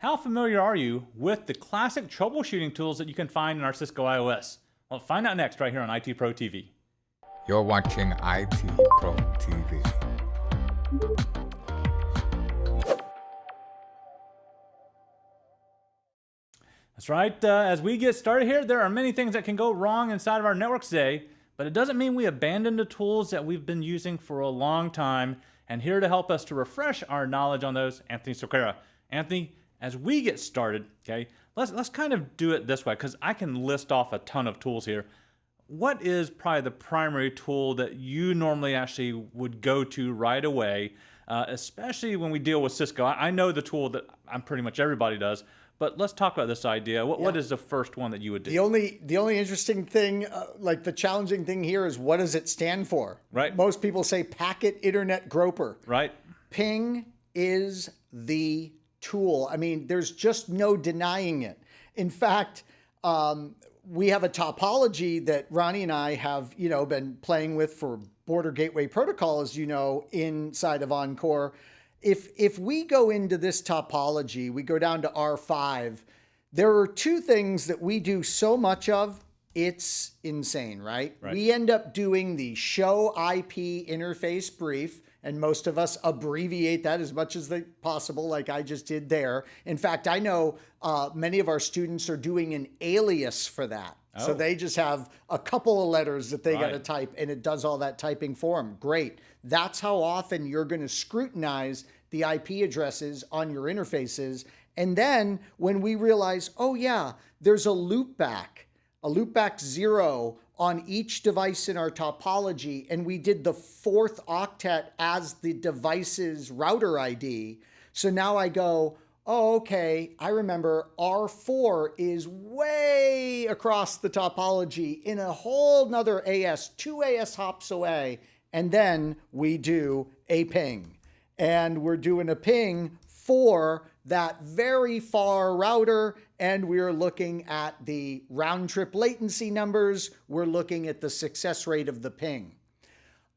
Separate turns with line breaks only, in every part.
How familiar are you with the classic troubleshooting tools that you can find in our Cisco iOS? Well, find out next right here on IT Pro TV.
You're watching IT Pro TV.
That's right. As we get started here, there are many things that can go wrong inside of our networks today, but it doesn't mean we abandon the tools that we've been using for a long time. And here to help us to refresh our knowledge on those, Anthony Cerquera. Anthony, as we get started, okay, let's kind of do it this way because I can list off a ton of tools here. What is probably the primary tool that you normally actually would go to right away, especially when we deal with Cisco? I know the tool that pretty much everybody does, but let's talk about this idea. What is the first one that you would do?
The only interesting thing, like the challenging thing here is what does it stand for?
Right.
Most people say Packet Internet Groper.
Right.
Ping is the tool. I mean, there's just no denying it. In fact, we have a topology that Ronnie and I have, been playing with for Border Gateway Protocol, as you know, inside of Encore. If we go into this topology, we go down to R5, there are two things that we do so much of, it's insane, right? We end up doing the show IP interface brief, and most of us abbreviate that as much as possible, like I just did there. In fact, I know many of our students are doing an alias for that. Oh. So they just have a couple of letters that they got to type, and it does all that typing for them. Great. That's how often you're going to scrutinize the IP addresses on your interfaces. And then when we realize, oh yeah, there's a loopback 0 on each device in our topology, and we did the 4th octet as the device's router ID. So now I go, oh, okay, I remember R4 is way across the topology in a whole nother AS, 2 AS hops away, and then we do a ping. And we're doing a ping for that very far router, and we're looking at the round trip latency numbers. We're looking at the success rate of the ping.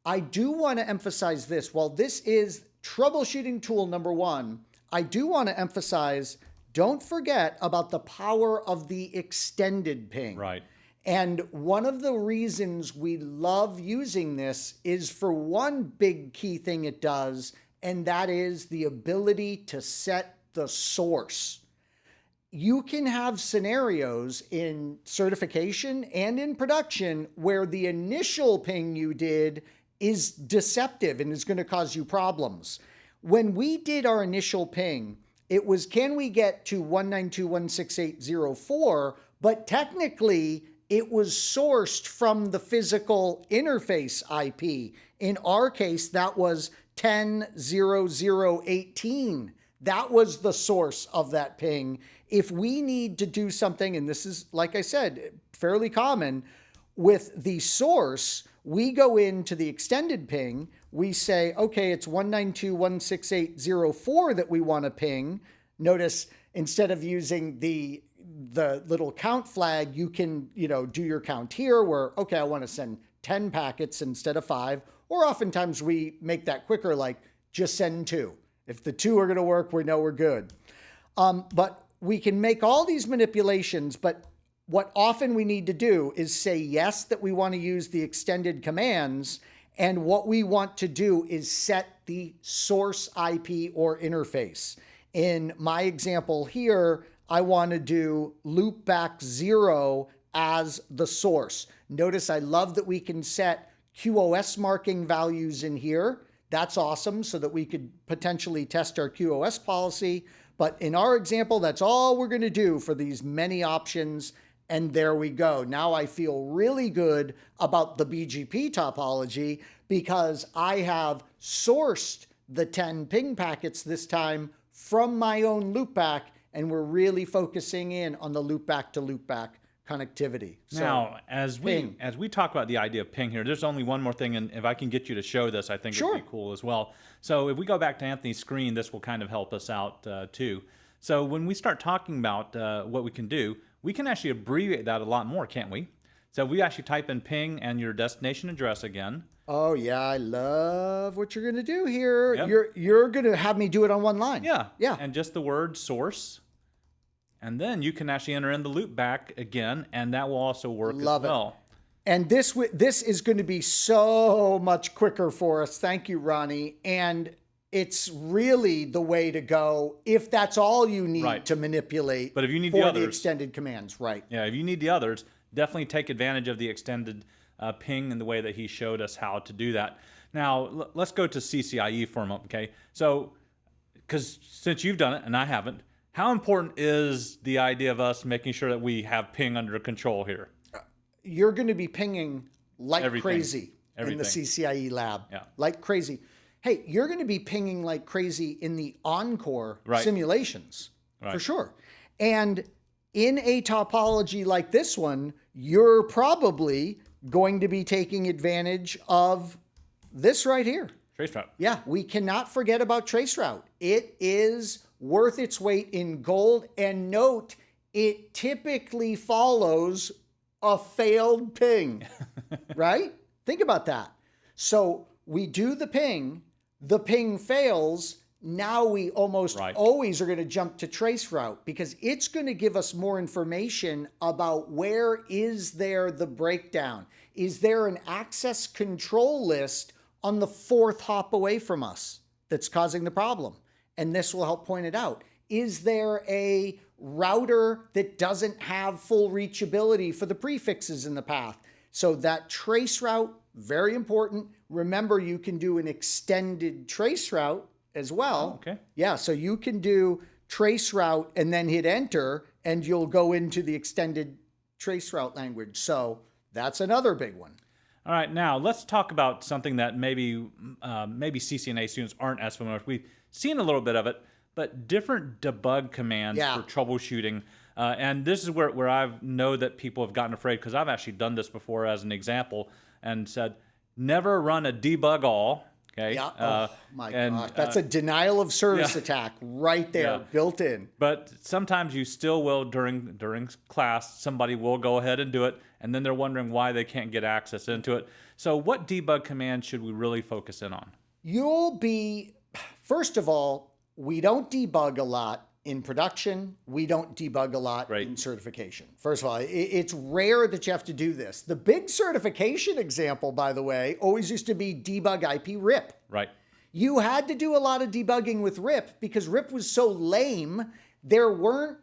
I do want to emphasize this. While this is troubleshooting tool number 1, I do want to emphasize, don't forget about the power of the extended ping.
Right.
And one of the reasons we love using this is for one big key thing it does, and that is the ability to set the source. You can have scenarios in certification and in production where the initial ping you did is deceptive and is going to cause you problems. When we did our initial ping, it was, can we get to 192.168.04? But technically, it was sourced from the physical interface IP. In our case, that was 10.00.18. That was the source of that ping. If we need to do something, and this is, like I said, fairly common, with the source, we go into the extended ping. We say, okay, it's 192.168.04 that we want to ping. Notice, instead of using the little count flag, you can, do your count here where, okay, I want to send 10 packets instead of 5. Or oftentimes we make that quicker, like just send 2. If the 2 are going to work, we know we're good. But we can make all these manipulations, but what often we need to do is say yes, that we want to use the extended commands, and what we want to do is set the source IP or interface. In my example here, I want to do loopback 0 as the source. Notice I love that we can set QoS marking values in here. That's awesome, so that we could potentially test our QoS policy. But in our example, that's all we're going to do for these many options. And there we go. Now I feel really good about the BGP topology because I have sourced the 10 ping packets this time from my own loopback, and we're really focusing in on the loopback to loopback connectivity.
Now, as we talk about the idea of ping here, there's only one more thing, and if I can get you to show this, I think it'd be cool as well. So if we go back to Anthony's screen, this will kind of help us out too. So when we start talking about what we can do, we can actually abbreviate that a lot more, can't we? So we actually type in ping and your destination address again.
Oh yeah, I love what you're going to do here.
Yep.
You're going to have me do it on one line.
Yeah.
Yeah.
And just the word source. and then you can actually enter in the loop back again, and that will also work
Love
as
it.
well.
And this is going to be so much quicker for us. Thank you, Ronnie. And it's really the way to go if that's all you need
Right.
to manipulate.
But if you need
for
the
the
others,
extended commands, right?
Yeah, if you need the others, definitely take advantage of the extended ping in the way that he showed us how to do that. Now, let's go to CCIE for a moment, okay? So, because since you've done it and I haven't, how important is the idea of us making sure that we have ping under control here?
You're going to be pinging like
Everything.
crazy in the
Everything.
CCIE lab.
Yeah.
Like crazy. Hey, you're going to be pinging like crazy in the Encore
Right.
simulations, for
Right.
sure. And in a topology like this one, you're probably going to be taking advantage of this right here.
Traceroute.
Yeah, we cannot forget about traceroute. It is worth its weight in gold. And note, it typically follows a failed ping, right? Think about that. So we do the ping fails. Now we almost
Right.
always are going to jump to traceroute because it's going to give us more information about where is there the breakdown. Is there an access control list on the fourth hop away from us that's causing the problem? And this will help point it out. Is there a router that doesn't have full reachability for the prefixes in the path? So that trace route, very important. Remember, you can do an extended trace route as well.
Oh, okay.
Yeah, so you can do trace route and then hit enter, and you'll go into the extended trace route language. So that's another big one.
All right, now let's talk about something that maybe CCNA students aren't as familiar with. We've seen a little bit of it, but different debug commands
Yeah.
for troubleshooting. And this is where I know that people have gotten afraid because I've actually done this before as an example and said, never run a debug all. Okay.
Yeah. Oh my
and,
gosh. That's a denial of service attack right there,
Yeah.
built in.
But sometimes you still will during class, somebody will go ahead and do it, and then they're wondering why they can't get access into it. So what debug command should we really focus in on?
You'll be, first of all, we don't debug a lot in production. We don't debug a lot
Right.
in certification. First of all, it's rare that you have to do this. The big certification example, by the way, always used to be debug IP RIP.
Right.
You had to do a lot of debugging with RIP because RIP was so lame. There weren't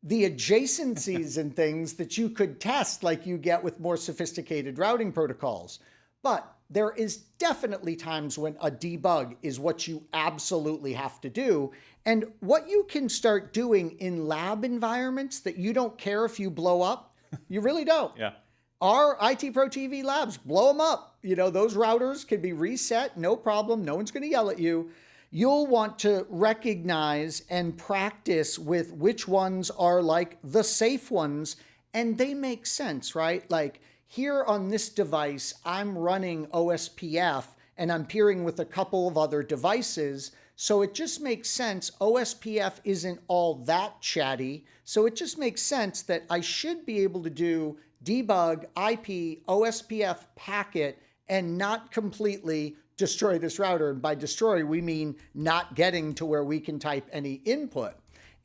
the adjacencies and things that you could test like you get with more sophisticated routing protocols. But there is definitely times when a debug is what you absolutely have to do. And what you can start doing in lab environments that you don't care if you blow up, you really don't.
Yeah.
Our IT Pro TV labs, blow them up. You know, those routers can be reset, no problem. No one's going to yell at you. You'll want to recognize and practice with which ones are like the safe ones. And they make sense, right? Like here on this device, I'm running OSPF and I'm peering with a couple of other devices. So it just makes sense. OSPF isn't all that chatty. So it just makes sense that I should be able to do debug IP OSPF packet and not completely destroy this router. And by destroy, we mean not getting to where we can type any input.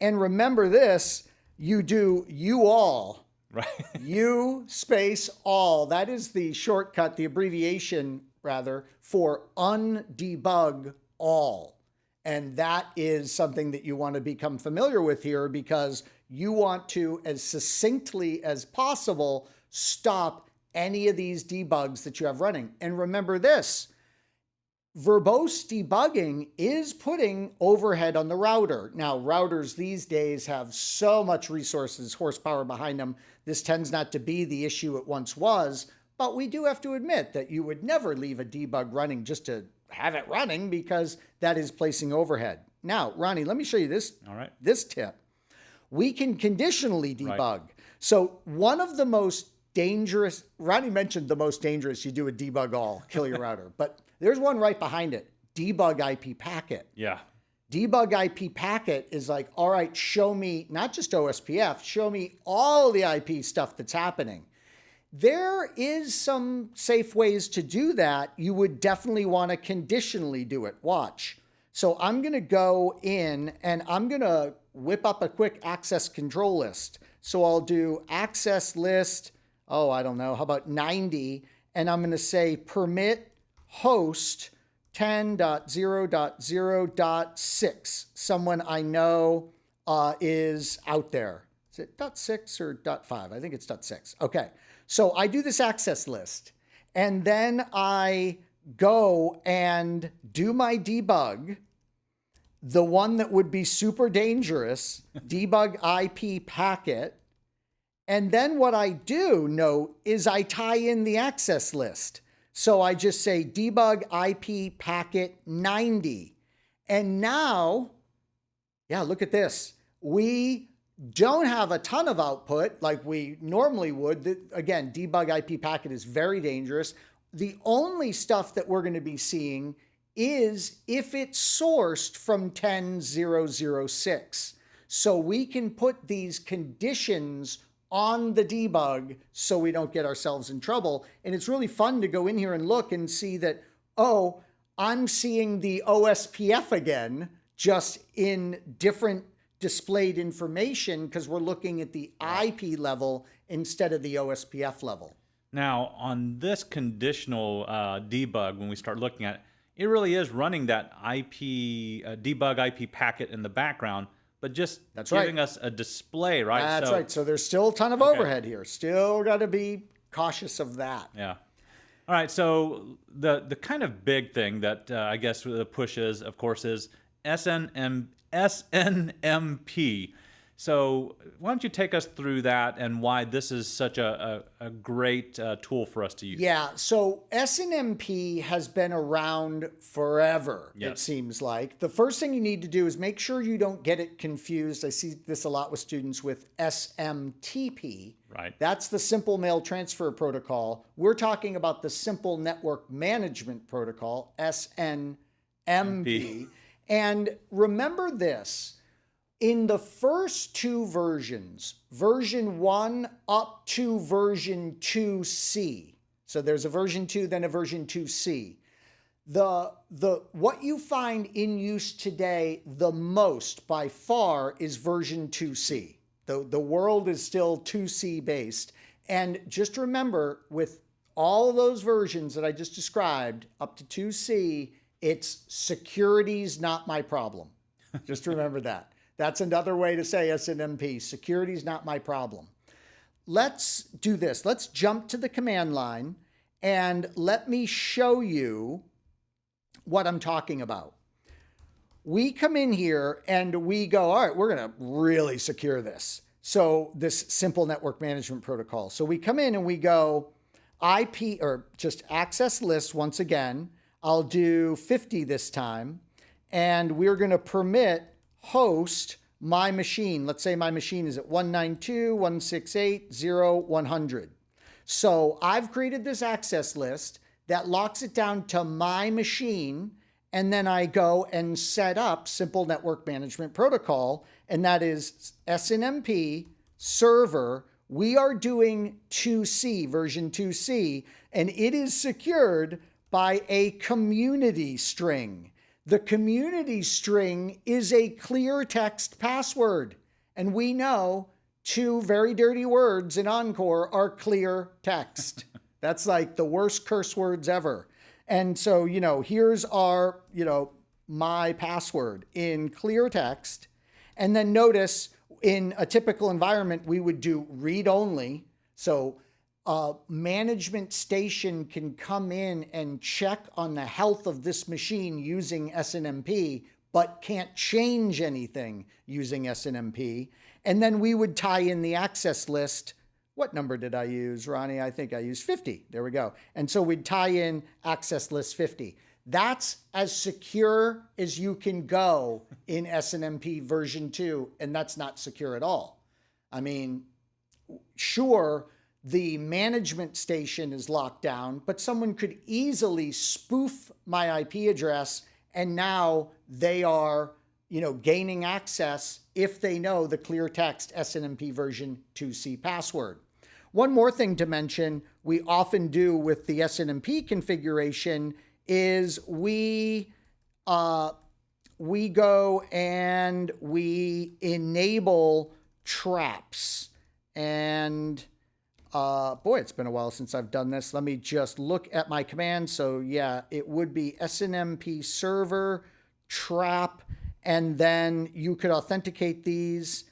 And remember this, you do you all.
Right.
U space all. That is the shortcut, the abbreviation rather, for undebug all. And that is something that you want to become familiar with here because you want to, as succinctly as possible, stop any of these debugs that you have running. And remember this, verbose debugging is putting overhead on the router. Now, routers these days have so much resources, horsepower behind them. This tends not to be the issue it once was, but we do have to admit that you would never leave a debug running just to have it running because that is placing overhead. Now, Ronnie, let me show you this,
All right.
this tip. We can conditionally debug.
Right.
So one of the most dangerous, Ronnie mentioned the most dangerous, you do a debug all, kill your router, but there's one right behind it, debug IP packet.
Yeah.
Debug IP packet is like, all right, show me not just OSPF, show me all the IP stuff that's happening. There is some safe ways to do that. You would definitely want to conditionally do it. Watch. So I'm going to go in and I'm going to whip up a quick access control list. So I'll do access list, I don't know, how about 90? And I'm going to say permit host 10.0.0.6, someone I know is out there. Is it .6 or .5? I think it's .6. Okay, so I do this access list, and then I go and do my debug, the one that would be super dangerous, debug IP packet. And then what I do note is I tie in the access list. So I just say debug IP packet 90. And now, yeah, look at this. We don't have a ton of output like we normally would. Again, debug IP packet is very dangerous. The only stuff that we're going to be seeing is if it's sourced from 10.0.0.6. So we can put these conditions on the debug so we don't get ourselves in trouble. And it's really fun to go in here and look and see that, oh, I'm seeing the OSPF again, just in different displayed information because we're looking at the IP level instead of the OSPF level.
Now, on this conditional debug, when we start looking at it, it really is running that IP debug IP packet in the background, but just giving us a display, right?
That's right. So there's still a ton of overhead here. Still got to be cautious of that.
Yeah. All right. So the kind of big thing that I guess the push is, of course, is SNMP. So why don't you take us through that and why this is such a great tool for us to use?
Yeah, so SNMP has been around forever, it seems like. The first thing you need to do is make sure you don't get it confused. I see this a lot with students with SMTP.
Right.
That's the Simple Mail Transfer Protocol. We're talking about the Simple Network Management Protocol, SNMP. And remember this. In the first two versions, version 1 up to version 2C, so there's a version 2, then a version 2C, what you find in use today the most by far is version 2C. The world is still 2C based. And just remember, with all those versions that I just described up to 2C, it's security's not my problem. Just remember that. That's another way to say SNMP. Security is not my problem. Let's do this. Let's jump to the command line and let me show you what I'm talking about. We come in here and we go, all right, we're going to really secure this. So this Simple Network Management Protocol. So we come in and we go IP or just access list once again. I'll do 50 this time. And we're going to permit host my machine. Let's say my machine is at 192.168.0.100. So I've created this access list that locks it down to my machine, and then I go and set up Simple Network Management Protocol, and that is SNMP server. We are doing 2C, version 2C, and it is secured by a community string. The community string is a clear text password. And we know 2 very dirty words in Encore are clear text. That's like the worst curse words ever. And so, here's our, my password in clear text. And then notice in a typical environment, we would do read only. So management station can come in and check on the health of this machine using SNMP, but can't change anything using SNMP. And then we would tie in the access list. What number did I use, Ronnie? I think I used 50. There we go. And so we'd tie in access list 50. That's as secure as you can go in SNMP version 2, and that's not secure at all. I mean, sure, the management station is locked down, but someone could easily spoof my IP address, and now they are, gaining access if they know the clear text SNMP version 2C password. One more thing to mention, we often do with the SNMP configuration is we we go and we enable traps. And boy, it's been a while since I've done this. Let me just look at my command. So yeah, it would be SNMP server trap, and then you could authenticate these.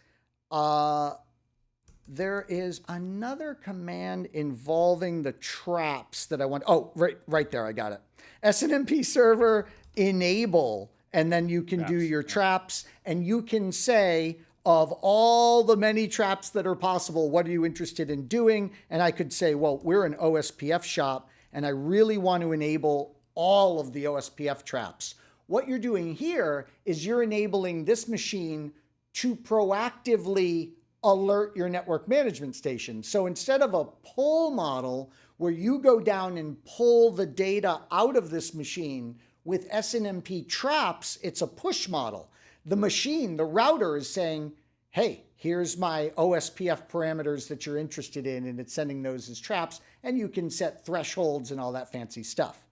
There is another command involving the traps that I want. Oh, right there. I got it. SNMP server enable, and then you can do your traps, and you can say, of all the many traps that are possible, what are you interested in doing? And I could say, well, we're an OSPF shop, and I really want to enable all of the OSPF traps. What you're doing here is you're enabling this machine to proactively alert your network management station. So instead of a pull model where you go down and pull the data out of this machine with SNMP traps, it's a push model. The machine, the router, is saying, hey, here's my OSPF parameters that you're interested in, and it's sending those as traps, and you can set thresholds and all that fancy stuff.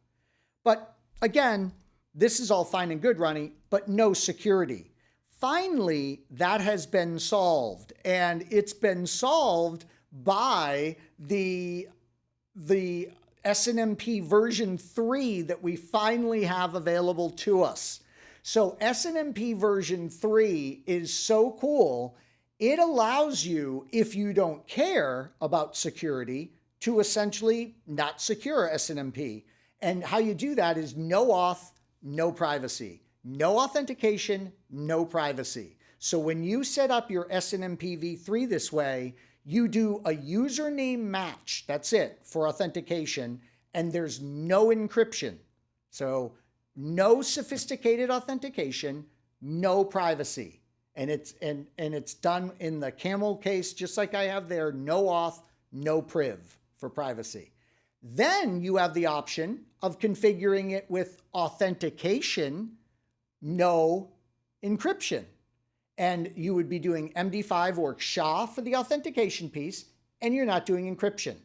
But again, this is all fine and good, Ronnie, but no security. Finally, that has been solved, and it's been solved by the SNMP version 3 that we finally have available to us. So SNMP version 3 is so cool. It allows you, if you don't care about security, to essentially not secure SNMP. And how you do that is no auth, no privacy. No authentication, no privacy. So when you set up your SNMP v3 this way, you do a username match. That's it for authentication. And there's no encryption. So no sophisticated authentication, no privacy. And it's done in the camel case, just like I have there, no auth, no priv for privacy. Then you have the option of configuring it with authentication, no encryption. And you would be doing MD5 or SHA for the authentication piece, and you're not doing encryption.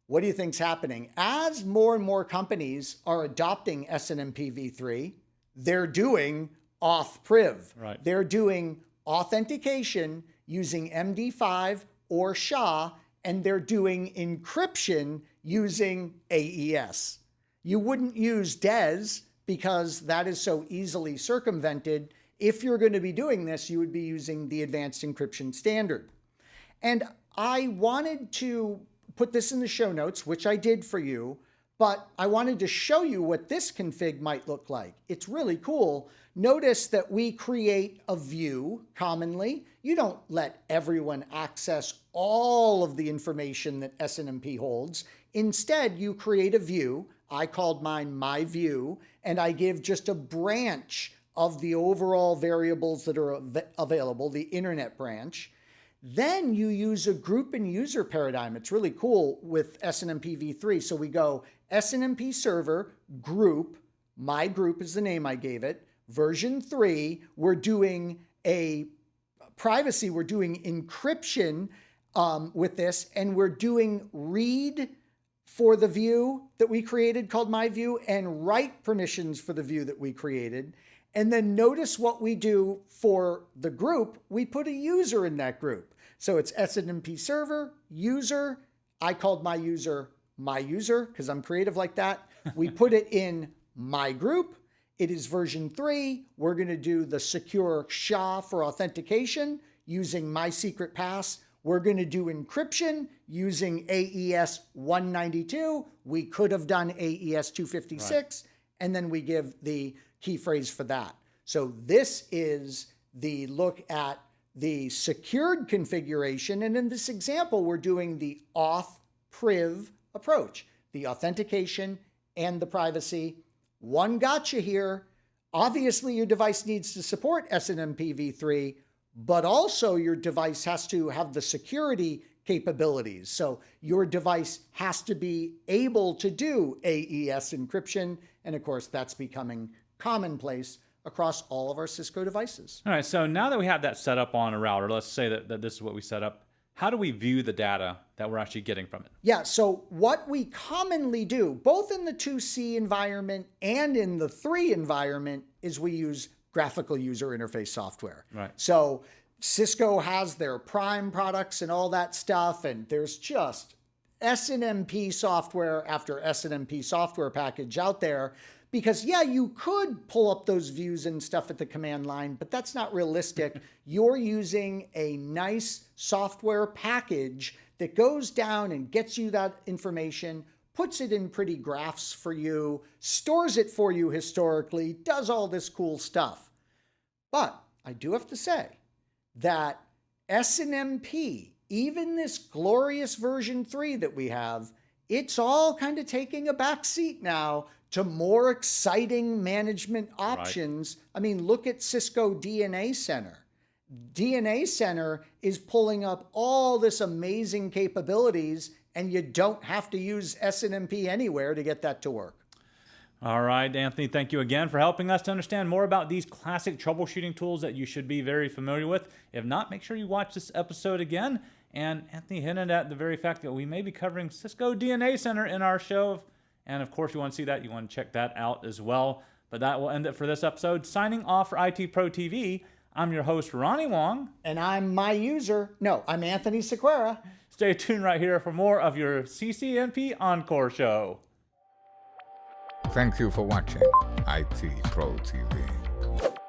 What do you think's happening? As more and more companies are adopting SNMP v3, they're doing auth priv.
Right.
They're doing authentication using MD5 or SHA, and they're doing encryption using AES. You wouldn't use DES because that is so easily circumvented. If you're going to be doing this, you would be using the advanced encryption standard. And I wanted to put this in the show notes, which I did for you, but I wanted to show you what this config might look like. It's really cool. Notice that we create a view commonly. You don't let everyone access all of the information that SNMP holds. Instead, you create a view. I called mine My View, and I give just a branch of the overall variables that are available, the internet branch. Then you use a group and user paradigm. It's really cool with SNMP v3. So we go SNMP server, group, my group is the name I gave it. Version 3, we're doing a privacy, we're doing encryption with this, and we're doing read for the view that we created called My View and write permissions for the view that we created. And then notice what we do for the group. We put a user in that group. So it's SNMP server, user. I called my user because I'm creative like that. We put it in my group. It is version 3. We're going to do the secure SHA for authentication using my secret pass. We're going to do encryption using AES 192. We could have done AES 256. Right. And then we give the key phrase for that. So this is the look at the secured configuration. And in this example, we're doing the auth priv approach, the authentication and the privacy. One gotcha here. Obviously, your device needs to support SNMP v3, but also your device has to have the security capabilities. So your device has to be able to do AES encryption. And of course, that's becoming commonplace across all of our Cisco devices.
All right, so now that we have that set up on a router, let's say that this is what we set up. How do we view the data that we're actually getting from it?
Yeah, so what we commonly do, both in the 2C environment and in the 3 environment, is we use graphical user interface software.
Right.
So Cisco has their Prime products and all that stuff, and there's just SNMP software after SNMP software package out there. Because yeah, you could pull up those views and stuff at the command line, but that's not realistic. You're using a nice software package that goes down and gets you that information, puts it in pretty graphs for you, stores it for you historically, does all this cool stuff. But I do have to say that SNMP, even this glorious version 3 that we have, it's all kind of taking a back seat now to more exciting management options. Right. I mean, look at Cisco DNA Center. DNA Center is pulling up all this amazing capabilities, and you don't have to use SNMP anywhere to get that to work.
All right, Anthony, thank you again for helping us to understand more about these classic troubleshooting tools that you should be very familiar with. If not, make sure you watch this episode again. And Anthony hinted at the very fact that we may be covering Cisco DNA Center in our show. And of course, you want to see that, you want to check that out as well. But that will end it for this episode. Signing off for IT Pro TV, I'm your host, Ronnie Wong.
And I'm I'm Anthony Sequeira.
Stay tuned right here for more of your CCNP Encore show.
Thank you for watching IT Pro TV.